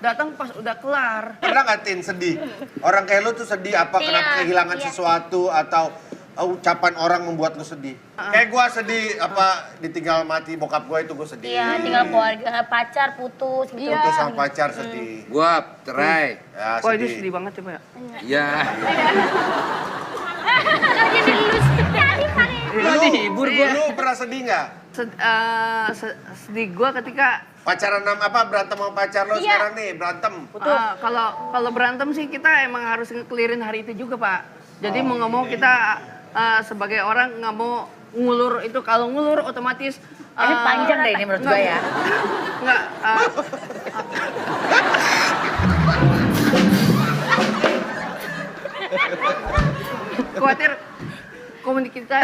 datang pas udah kelar. Pernah nggak Tin sedih? Orang kayak lu tuh sedih apa karena kehilangan sesuatu atau ucapan orang membuat lu sedih? Kayak gua sedih apa ditinggal mati bokap gua itu gua sedih. Iya, tinggal keluarga, pacar putus gitu. Putus sama pacar sedih. Gua cerai. Ya, Wah itu sedih banget ya Pak ya. Iya. Lu pernah sedih nggak? Sedih gue ketika Pacaran berantem sama pacar lo sekarang nih berantem. kalau berantem sih kita emang harus ngekelirin hari itu juga Pak. Jadi mau nggak mau kita sebagai orang nggak mau ngulur itu, kalau ngulur otomatis Ini panjang deh ini menurut gue ya. nggak khawatir komunikasi kita